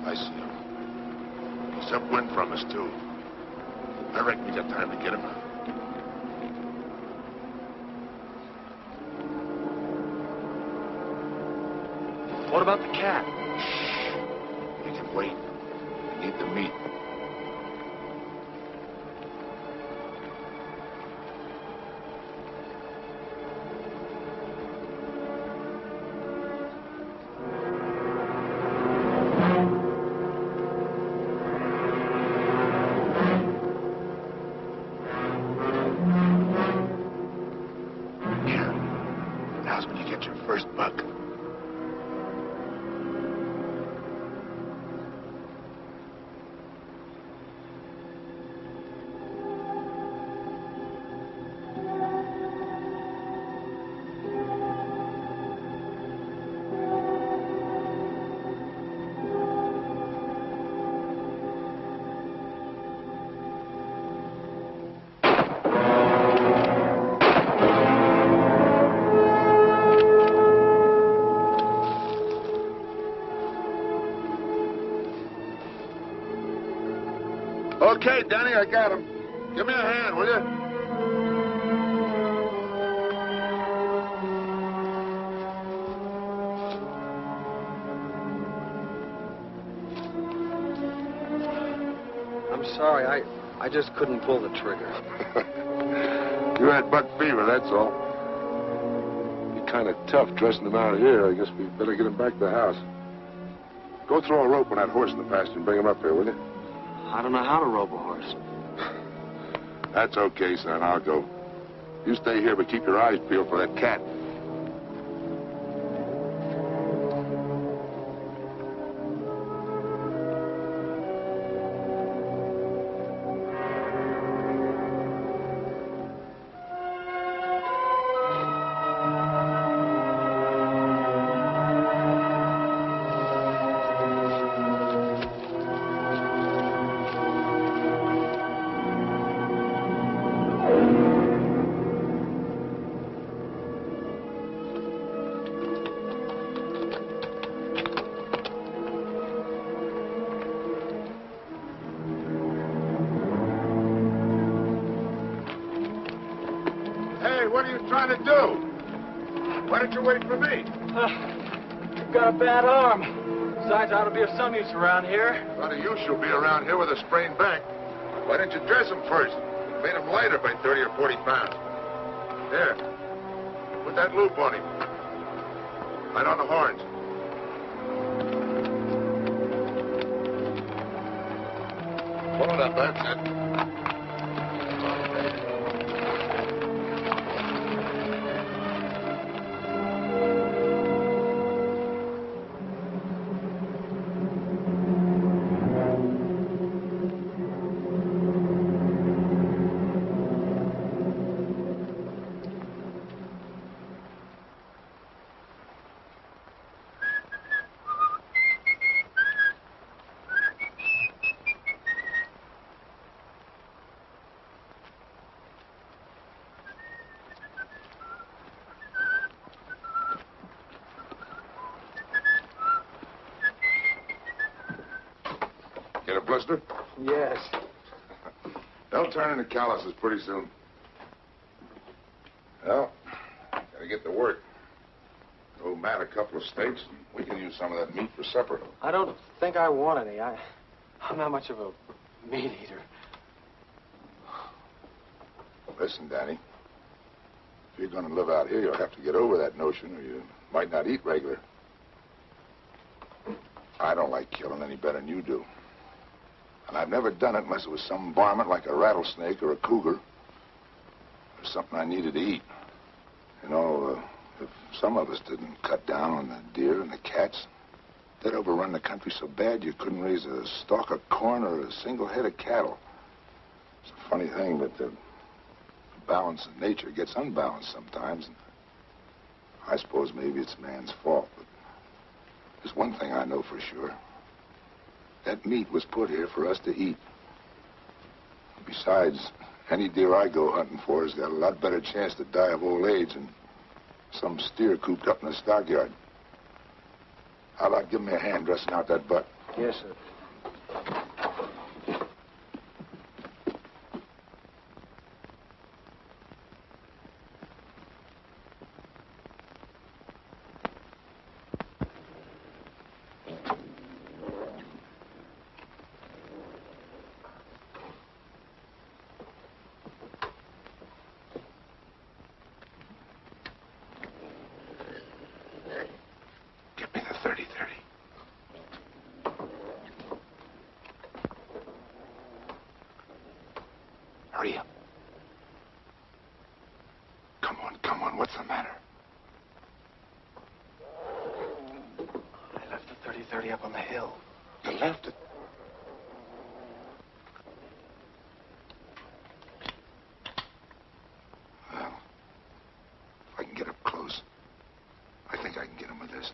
I see him. He's upwind from us, too. I reckon we got time to get him. What about the cat? He can wait. We need the meat. Now's when you get your first buck. Okay, Danny, I got him. Give me a hand, will you? I'm sorry, I just couldn't pull the trigger. You had buck fever, that's all. You're kind of tough dressing him out of here. I guess we better get him back to the house. Go throw a rope on that horse in the pasture and bring him up here, will you? I don't know how to rope a horse. That's okay, son. I'll go. You stay here, but keep your eyes peeled for that cat. What are you trying to do? Why don't you wait for me? You've got a bad arm. Besides, I ought to be of some use around here. A lot of use you'll be around here with a sprained back. Why didn't you dress him first? Made him lighter by 30 or 40 pounds. Here. Put that loop on him. Right on the horns. Pull it up, that's it. Get a blister? Yes. They'll turn into calluses pretty soon. Well, gotta get to work. Owe Matt a couple of steaks, and we can use some of that meat for supper. I don't think I want any. I'm not much of a meat eater. Listen, Danny. If you're gonna live out here, you'll have to get over that notion, or you might not eat regular. I don't like killing any better than you do. And I've never done it unless it was some varmint like a rattlesnake or a cougar. Or something I needed to eat. You know, if some of us didn't cut down on the deer and the cats, they'd overrun the country so bad you couldn't raise a stalk of corn or a single head of cattle. It's a funny thing, but the balance of nature gets unbalanced sometimes. And I suppose maybe it's man's fault, but there's one thing I know for sure. That meat was put here for us to eat. Besides, any deer I go hunting for has got a lot better chance to die of old age than some steer cooped up in the stockyard. How about giving me a hand dressing out that butt? Yes, sir. Hurry up. Come on, what's the matter? I left the 30-30 up on the hill. You left it? Well, if I can get up close, I think I can get him with this.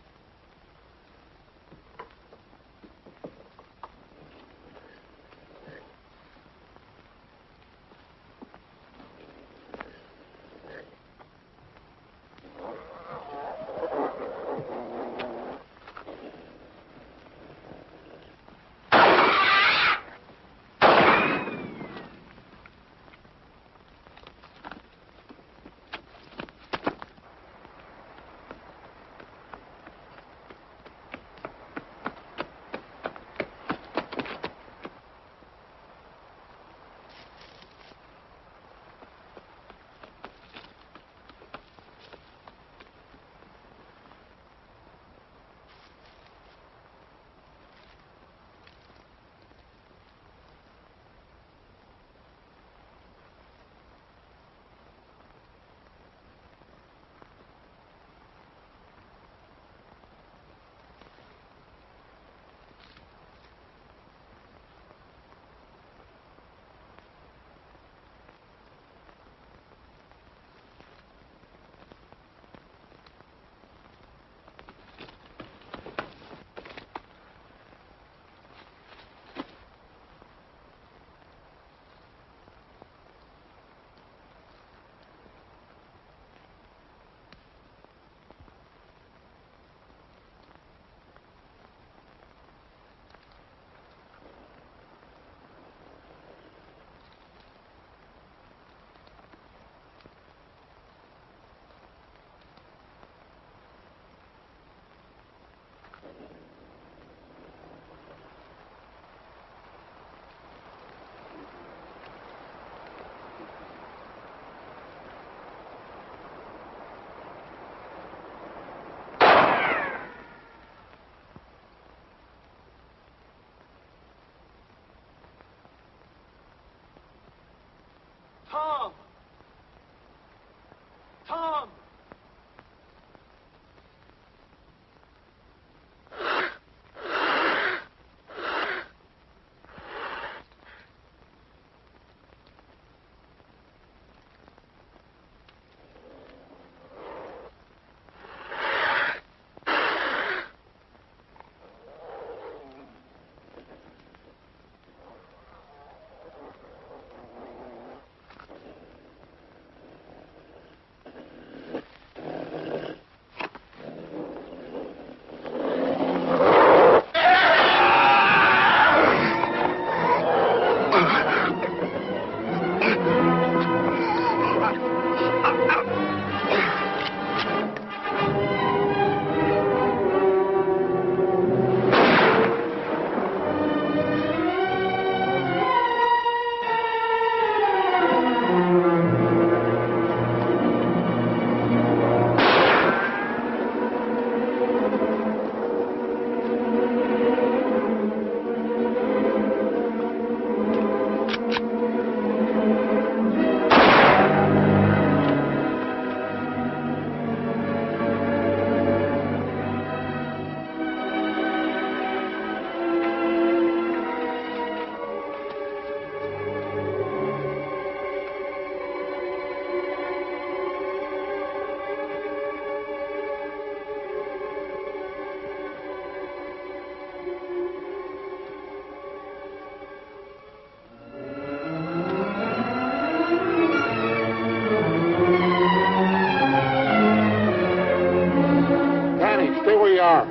are.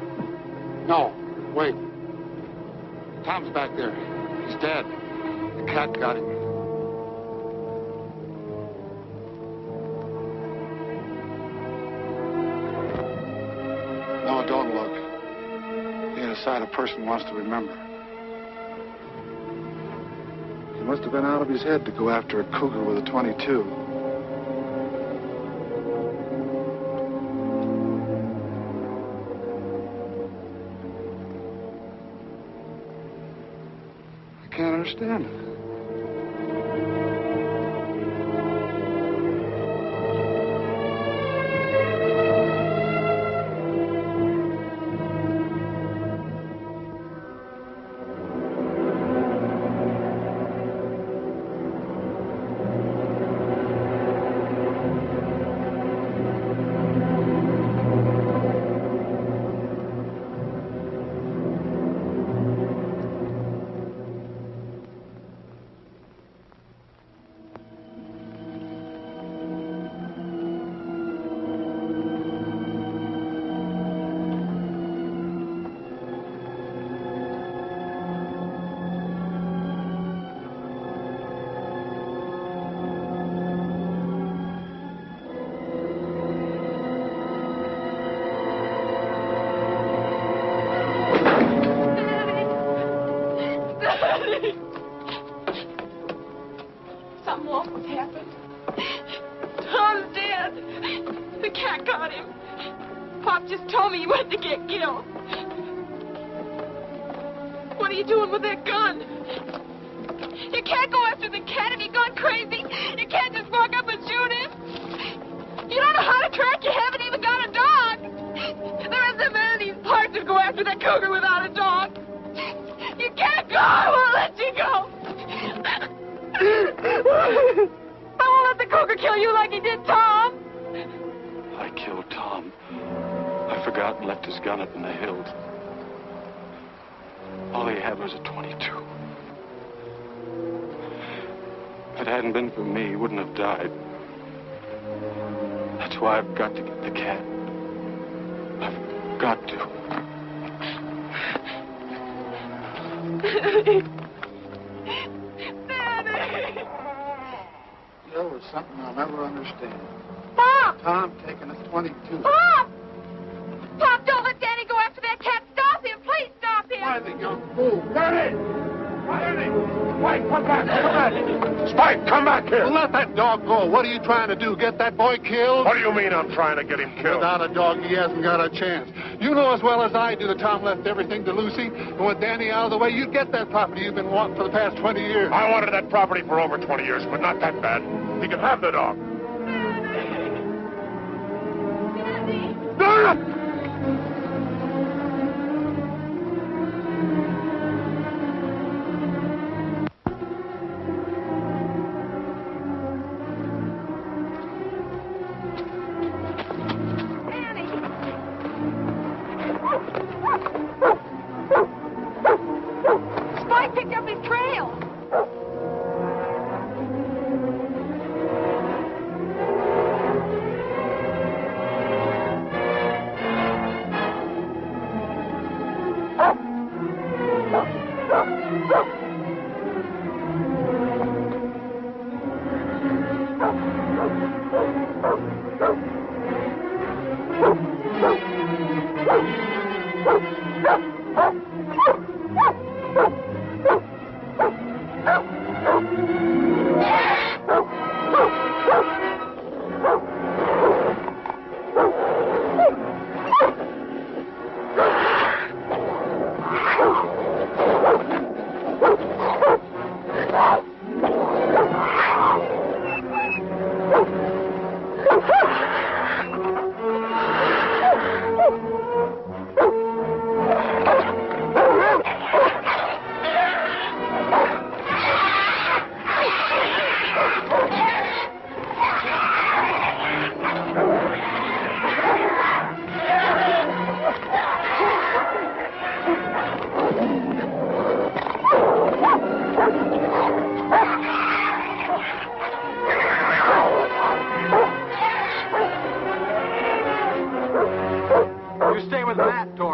No, wait. Tom's back there. He's dead. The cat got him. No, don't look. He ain't a sight a person wants to remember. He must have been out of his head to go after a cougar with a .22. I can't understand it. Something awful's happened. Tom's dead. The cat got him. Pop just told me he went to get Gil. What are you doing with that gun? You can't go after the cat. Have you gone crazy? You can't just walk up and shoot him. You don't know how to track. You haven't even got a dog. There isn't a man in these parts who'd go after that cougar without a dog. You can't go. I won't let you go. I won't let the cougar kill you like he did Tom. I killed Tom. I forgot and left his gun up in the hills. All he had was a .22. If it hadn't been for me, he wouldn't have died. That's why I've got to get the cat. I've got to. Daddy! There was something I'll never understand. Pop! Tom taking a .22. Pop! Pop, don't let Danny go after that cat. Stop him. Please stop him. Why, the young fool? Danny! Danny! Spike, come back! Come back! Spike, come back here! Well, let that dog go. What are you trying to do? Get that boy killed? What do you mean I'm trying to get him killed? Without a dog, he hasn't got a chance. You know as well as I do that Tom left everything to Lucy. And with Danny out of the way, you'd get that property you've been wanting for the past 20 years. I wanted that property for over 20 years, but not that bad. He could have the dog. Daddy! Spike picked up his trail. You stay with Matt, Doris.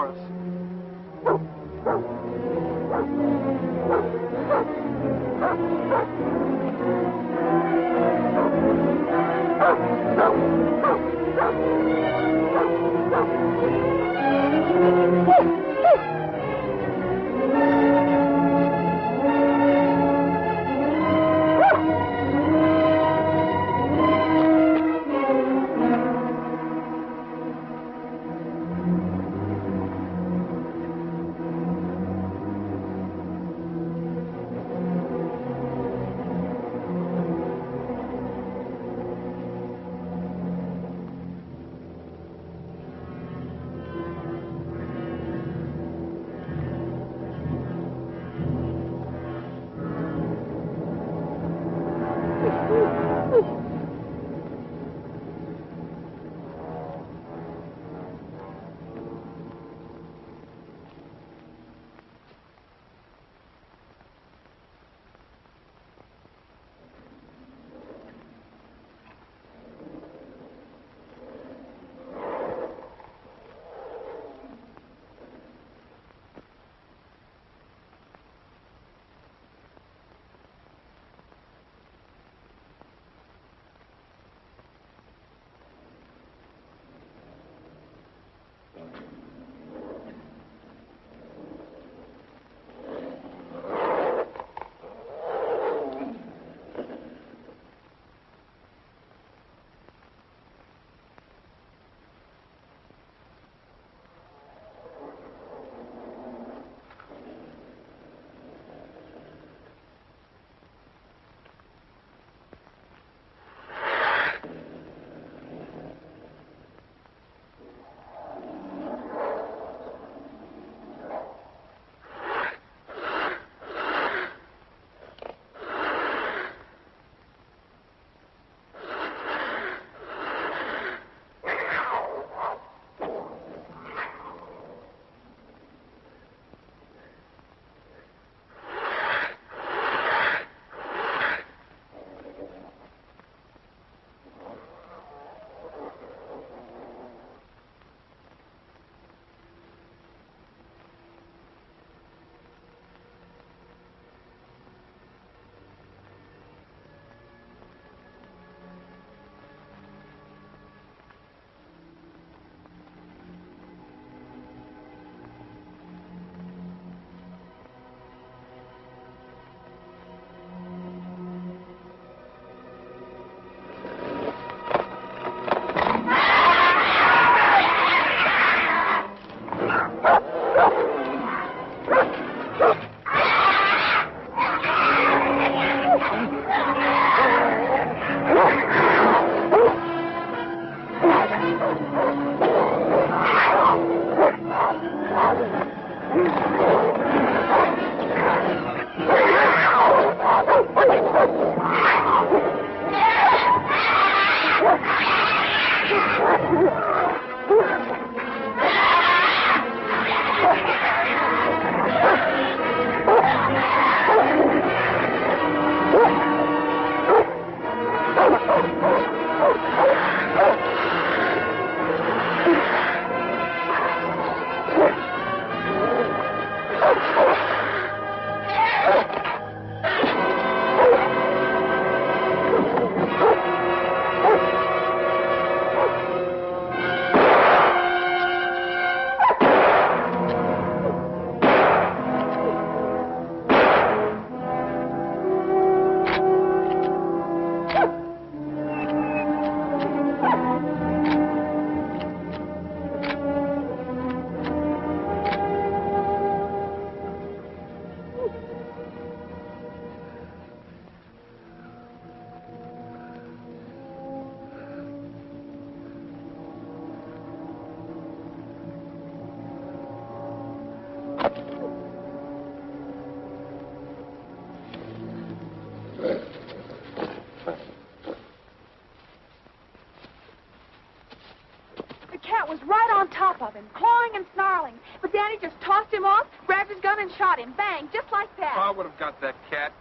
Was right on top of him, clawing and snarling. But Danny just tossed him off, grabbed his gun, and shot him. Bang, just like that. I would have got that cat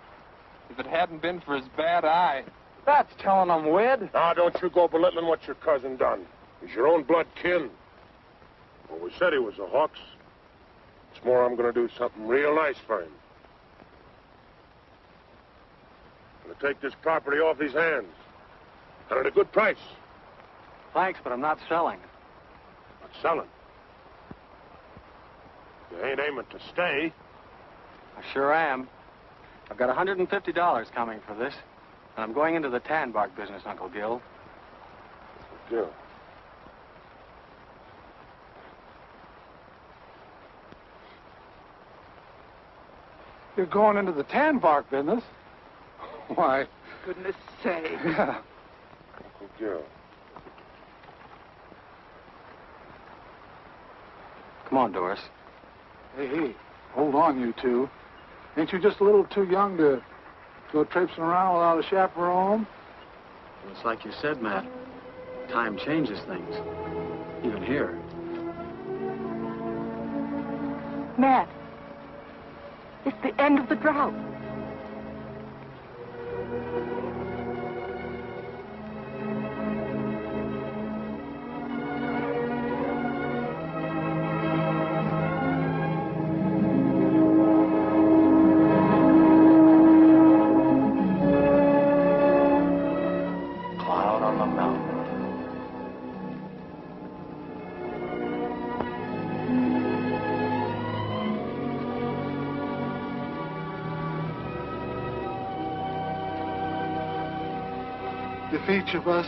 if it hadn't been for his bad eye. That's telling him, Wed. Now, don't you go belittling what your cousin done. He's your own blood kin. Well, we said he was a Hawks. It's more, I'm going to do something real nice for him. I'm going to take this property off his hands. And at a good price. Thanks, but I'm not selling. Not selling. You ain't aiming to stay. I sure am. I've got $150 coming for this, and I'm going into the tan bark business, Uncle Gil. Gil. You're going into the tan bark business? Why? Goodness sake. Yeah. Uncle Gil. Come on, Doris. Hey, hold on, you two. Ain't you just a little too young to go traipsing around without a chaperone? Well, it's like you said, Matt. Time changes things. Even here. Matt, it's the end of the drought. Cloud on the mountain. If each of us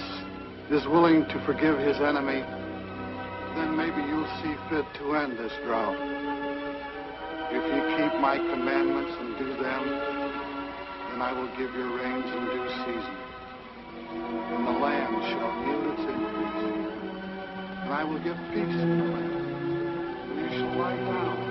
is willing to forgive his enemy, then maybe you'll see fit to end this drought. If you keep my commandments and do them, then I will give you rains in due season, and the land shall yield its increase, and I will give peace in the land, and you shall lie down